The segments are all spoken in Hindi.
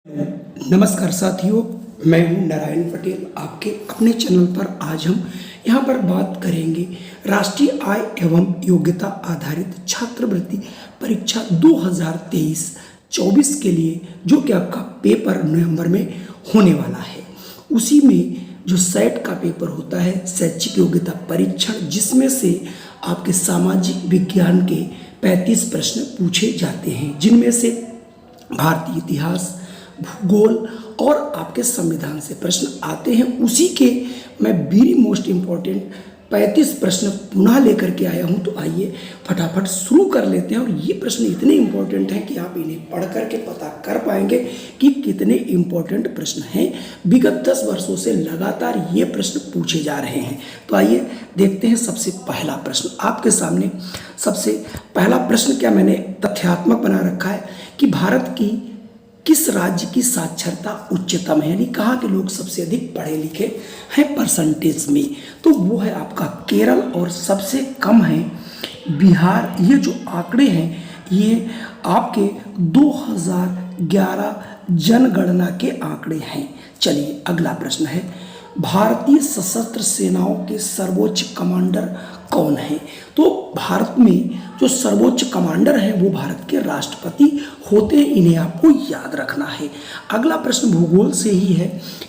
नमस्कार साथियों, मैं हूं नारायण पटेल। आपके अपने चैनल पर आज हम यहां पर बात करेंगे राष्ट्रीय आय एवं योग्यता आधारित छात्रवृत्ति परीक्षा 2023-24 के लिए, जो कि आपका पेपर नवंबर में होने वाला है। उसी में जो सेट का पेपर होता है, शैक्षिक योग्यता परीक्षण, जिसमें से आपके सामाजिक विज्ञान के 35 प्रश्न पूछे जाते हैं, जिनमें से भारतीय इतिहास, भूगोल और आपके संविधान से प्रश्न आते हैं। उसी के मैं वेरी मोस्ट इम्पॉर्टेंट 35 प्रश्न पुनः लेकर के आया हूं। तो आइए फटाफट शुरू कर लेते हैं। और ये प्रश्न इतने इम्पोर्टेंट हैं कि आप इन्हें पढ़ करके पता कर पाएंगे कि कितने इम्पोर्टेंट प्रश्न हैं। विगत 10 वर्षों से लगातार ये प्रश्न पूछे जा रहे हैं। तो आइए देखते हैं। सबसे पहला प्रश्न आपके सामने, सबसे पहला प्रश्न क्या मैंने तथ्यात्मक बना रखा है कि भारत की किस राज्य की साक्षरता उच्चतम है, यानी कहाँ के लोग सबसे अधिक पढ़े लिखे हैं परसेंटेज में, तो वो है आपका केरल। और सबसे कम है बिहार। ये जो आंकड़े हैं ये आपके 2011 जनगणना के आंकड़े हैं। चलिए अगला प्रश्न है, भारतीय सशस्त्र सेनाओं के सर्वोच्च कमांडर कौन है? तो भारत में जो सर्वोच्च कमांडर हैं वो भारत के राष्ट्रपति होते हैं। इन्हें आपको याद रखना है। अगला प्रश्न भूगोल से ही है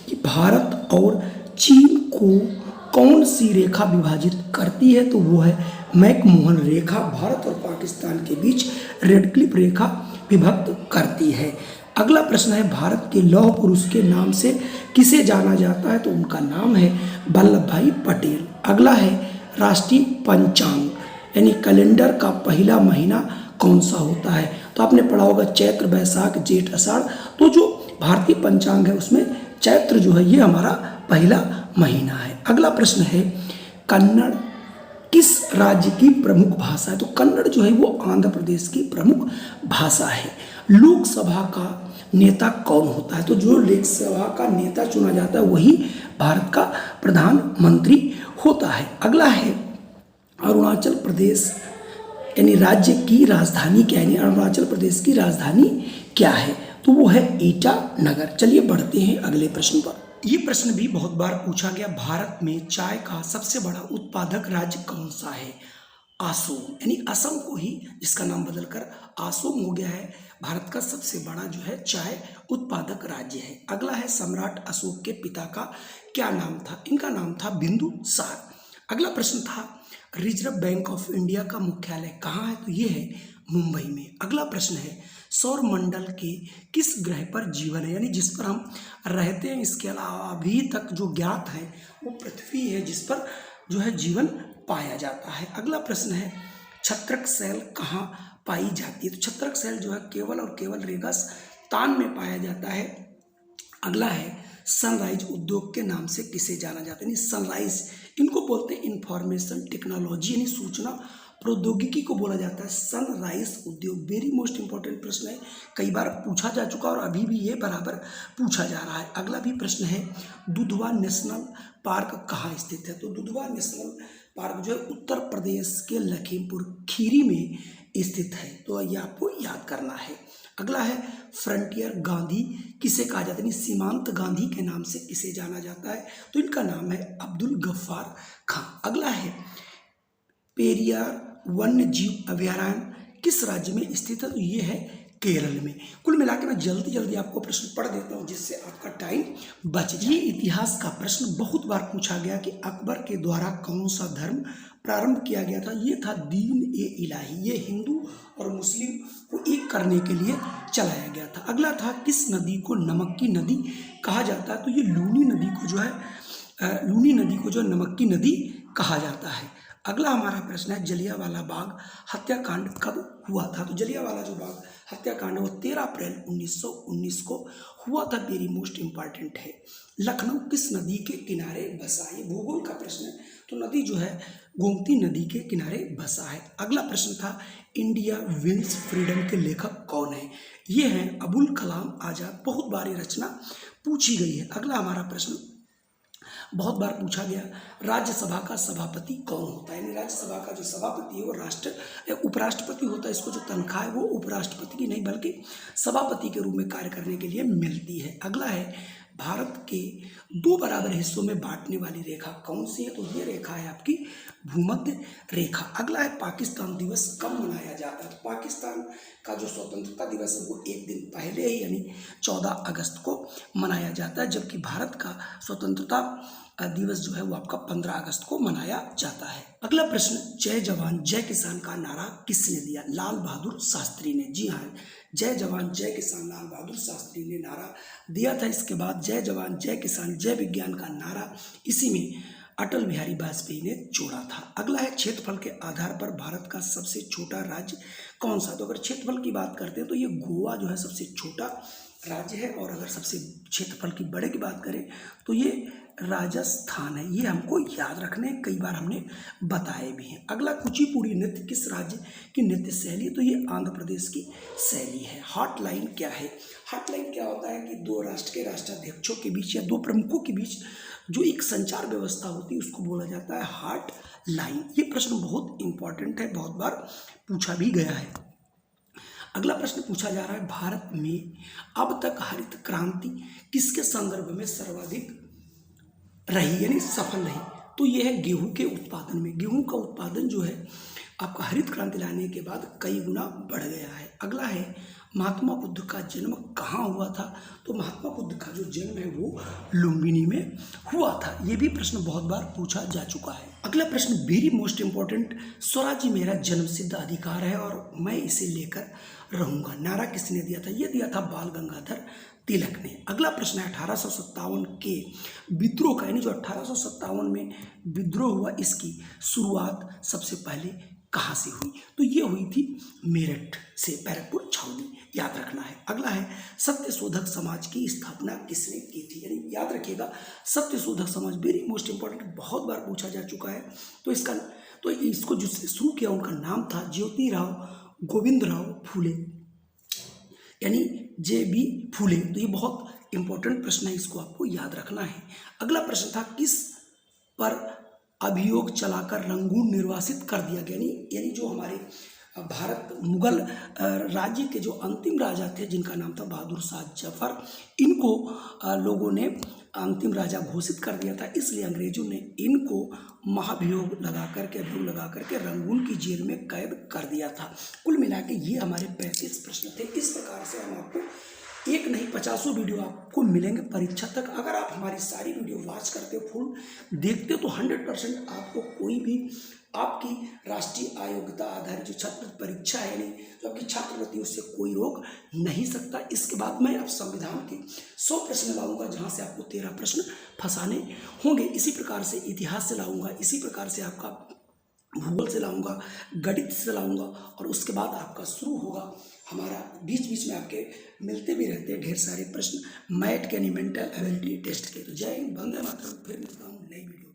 कि भारत और चीन को कौन सी रेखा विभाजित करती है? तो वो है मैकमोहन रेखा। भारत और पाकिस्तान के बीच रेड क्लिफ रेखा विभक्त करती है। अगला प्रश्न है, भारत के लौह पुरुष के नाम से किसे जाना जाता है? तो उनका नाम है वल्लभ भाई पटेल। अगला है राष्ट्रीय पंचांग, यानी कैलेंडर का पहला महीना कौन सा होता है? तो आपने पढ़ा होगा चैत्र, बैसाख, जेठ, आषाढ़। तो जो भारतीय पंचांग है उसमें चैत्र जो है ये हमारा पहला महीना है। अगला प्रश्न है, कन्नड़ किस राज्य की प्रमुख भाषा है? तो कन्नड़ जो है वो आंध्र प्रदेश की प्रमुख भाषा है। लोकसभा का नेता कौन होता है? तो जो लोकसभा का नेता चुना जाता है वही भारत का प्रधानमंत्री होता है। अगला है अरुणाचल प्रदेश, यानी राज्य की राजधानी क्या है, यानी अरुणाचल प्रदेश की राजधानी क्या है? तो वो है ईटानगर। चलिए बढ़ते हैं अगले प्रश्न पर। ये प्रश्न भी बहुत बार पूछा गया, भारत में चाय का सबसे बड़ा उत्पादक राज्य कौन सा है? आसोम, यानी असम को ही जिसका नाम बदलकर आसोम हो गया है, भारत का सबसे बड़ा जो है चाय उत्पादक राज्य है। अगला है, सम्राट अशोक के पिता का क्या नाम था? इनका नाम था बिंदुसार। अगला प्रश्न था, रिजर्व बैंक ऑफ इंडिया का मुख्यालय कहाँ है? तो ये है मुंबई में। अगला प्रश्न है, सौर मंडल के किस ग्रह पर जीवन है, यानी जिस पर हम रहते हैं। इसके अलावा अभी तक जो ज्ञात है वो पृथ्वी है जिस पर जो है जीवन पाया जाता है। अगला प्रश्न है, छत्रक सेल कहाँ पाई जाती है? तो छत्रक सेल जो है केवल और केवल रेगिस्तान में पाया जाता है। अगला है, सनराइज उद्योग के नाम से किसे जाना जाता है? सनराइज इनको बोलते हैं इंफॉर्मेशन टेक्नोलॉजी, यानी सूचना प्रौद्योगिकी को बोला जाता है सनराइज उद्योग। वेरी मोस्ट इंपॉर्टेंट प्रश्न है, कई बार पूछा जा चुका और अभी भी ये बराबर पूछा जा रहा है। अगला भी प्रश्न है, दुधवा नेशनल पार्क कहाँ स्थित है? तो दुधवा नेशनल पार्क जो है उत्तर प्रदेश के लखीमपुर खीरी में स्थित है। तो ये आपको याद करना है। अगला है, फ्रंटियर गांधी किसे कहा जाता है? सीमांत गांधी के नाम से किसे जाना जाता है? तो इनका नाम है अब्दुल गफ्फार खां। अगला है, पेरियार वन्य जीव अभयारण्य किस राज्य में स्थित है? तो ये है केरल में। कुल मिलाकर मैं जल्दी जल्दी आपको प्रश्न पढ़ देता हूँ जिससे आपका टाइम बच जाए। ये इतिहास का प्रश्न बहुत बार पूछा गया कि अकबर के द्वारा कौन सा धर्म प्रारंभ किया गया था? ये था दीन ए इलाही। ये हिंदू और मुस्लिम को एक करने के लिए चलाया गया था। अगला था, किस नदी को नमक की नदी कहा जाता है? तो ये लूनी नदी को जो है नमक की नदी कहा जाता है। अगला हमारा प्रश्न है, जलियांवाला बाग हत्याकांड कब हुआ था? तो जलियांवाला जो बाग हत्याकांड वो 13 अप्रैल 1919 को हुआ था। वेरी मोस्ट इंपॉर्टेंट है, लखनऊ किस नदी के किनारे बसा है? भूगोल का प्रश्न है, तो नदी जो है गोमती नदी के किनारे बसा है। अगला प्रश्न था, इंडिया विंस फ्रीडम के लेखक कौन है? ये हैं अबुल कलाम आजाद। बहुत बार ये रचना पूछी गई है। अगला हमारा प्रश्न, बहुत बार पूछा गया राज्यसभा का सभापति कौन होता है, यानी राज्यसभा का जो सभापति है वो उपराष्ट्रपति होता है। इसको जो तनख्वाह है वो उपराष्ट्रपति की नहीं बल्कि सभापति के रूप में कार्य करने के लिए मिलती है। अगला है भारत के दो बराबर हिस्सों में बांटने वाली रेखा कौन सी है, तो ये रेखा है आपकी भूमध्य रेखा। अगला है पाकिस्तान दिवस कब मनाया जाता है, तो पाकिस्तान का जो स्वतंत्रता दिवस है वो एक दिन पहले ही यानी 14 अगस्त को मनाया जाता है, जबकि भारत का स्वतंत्रता दिवस जो है वो आपका 15 अगस्त को मनाया जाता है। अगला प्रश्न, जय जवान जय किसान का नारा किसने दिया, लाल बहादुर शास्त्री ने। जी हाँ, जय जवान जय किसान लाल बहादुर शास्त्री ने नारा दिया था। इसके बाद जय जवान जय किसान जय विज्ञान का नारा इसी में अटल बिहारी वाजपेयी ने जोड़ा था। अगला है क्षेत्रफल के आधार पर भारत का सबसे छोटा राज्य कौन सा, तो अगर क्षेत्रफल की बात करते हैं तो ये गोवा जो है सबसे छोटा राज्य है, और अगर सबसे क्षेत्रफल की बड़े की बात करें तो ये राजस्थान है। ये हमको याद रखने, कई बार हमने बताए भी हैं। अगला, कुचिपुड़ी नृत्य किस राज्य की नृत्य शैली है, तो ये आंध्र प्रदेश की शैली है। हॉटलाइन क्या है, हॉटलाइन क्या होता है कि दो राष्ट्र के राष्ट्राध्यक्षों के बीच या दो प्रमुखों के बीच जो एक संचार व्यवस्था होती है उसको बोला जाता है हॉटलाइन। ये प्रश्न बहुत इंपॉर्टेंट है, बहुत बार पूछा भी गया है। अगला प्रश्न पूछा जा रहा है, भारत में अब तक हरित क्रांति किसके संदर्भ में सर्वाधिक रही यानी सफल रही, तो यह है गेहूं के उत्पादन में। गेहूं का उत्पादन जो है आपका हरित क्रांति लाने के बाद कई गुना बढ़ गया है। अगला है, महात्मा बुद्ध का जन्म कहाँ हुआ था, तो महात्मा बुद्ध का जो जन्म है वो लुम्बिनी में हुआ था। ये भी प्रश्न बहुत बार पूछा जा चुका है। अगला प्रश्न वेरी मोस्ट इंपॉर्टेंट, स्वराज्य मेरा जन्मसिद्ध अधिकार है और मैं इसे लेकर रहूंगा, नारा किसने दिया था, ये दिया था बाल गंगाधर तिलक ने। अगला प्रश्न है 1857 के विद्रोह का, यानी जो 1857 में विद्रोह हुआ इसकी शुरुआत सबसे पहले कहाँ से हुई, तो ये हुई थी मेरठ से, बैरकपुर छावनी, याद रखना है। अगला है सत्यशोधक समाज की स्थापना किसने की थी, यानी याद रखिएगा Satyashodhak Samaj very most important, बहुत बार पूछा जा चुका है। तो इसको जिसने शुरू किया उनका नाम था ज्योतिराव गोविंदराव फूले, यानी JB फूले। तो ये बहुत इंपॉर्टेंट प्रश्न है, इसको आपको याद रखना है। अगला प्रश्न था किस पर अभियोग चलाकर रंगून निर्वासित कर दिया गया, यानी जो हमारे भारत मुगल राज्य के जो अंतिम राजा थे जिनका नाम था बहादुर शाह जफर, इनको लोगों ने अंतिम राजा घोषित कर दिया था, इसलिए अंग्रेजों ने इनको महाभियोग लगा करके रंगून की जेल में कैद कर दिया था। कुल मिला के ये हमारे 35 प्रश्न थे। इस प्रकार से हम आपको एक नहीं 50 वीडियो आपको मिलेंगे परीक्षा तक। अगर आप हमारी सारी वीडियो वॉच करते हो, फुल देखते हो, तो 100% आपको कोई भी आपकी राष्ट्रीय आयोग्यता आधारित जो छात्र परीक्षा है, यानी जो आपकी छात्रवृत्ति, उससे कोई रोक नहीं सकता। इसके बाद मैं अब संविधान के 100 प्रश्न लाऊंगा, जहां से आपको 13 प्रश्न फंसाने होंगे। इसी प्रकार से इतिहास से लाऊंगा, इसी प्रकार से आपका भूगोल से लाऊंगा, गणित से लाऊंगा, और उसके बाद आपका शुरू होगा हमारा बीच बीच में आपके मिलते भी रहते हैं ढेर सारे प्रश्न मैथ के यानी मेंटल एबिलिटी टेस्ट के। तो जय हिंद, वंदे मातरम, फिर मिलता हूँ नई वीडियो।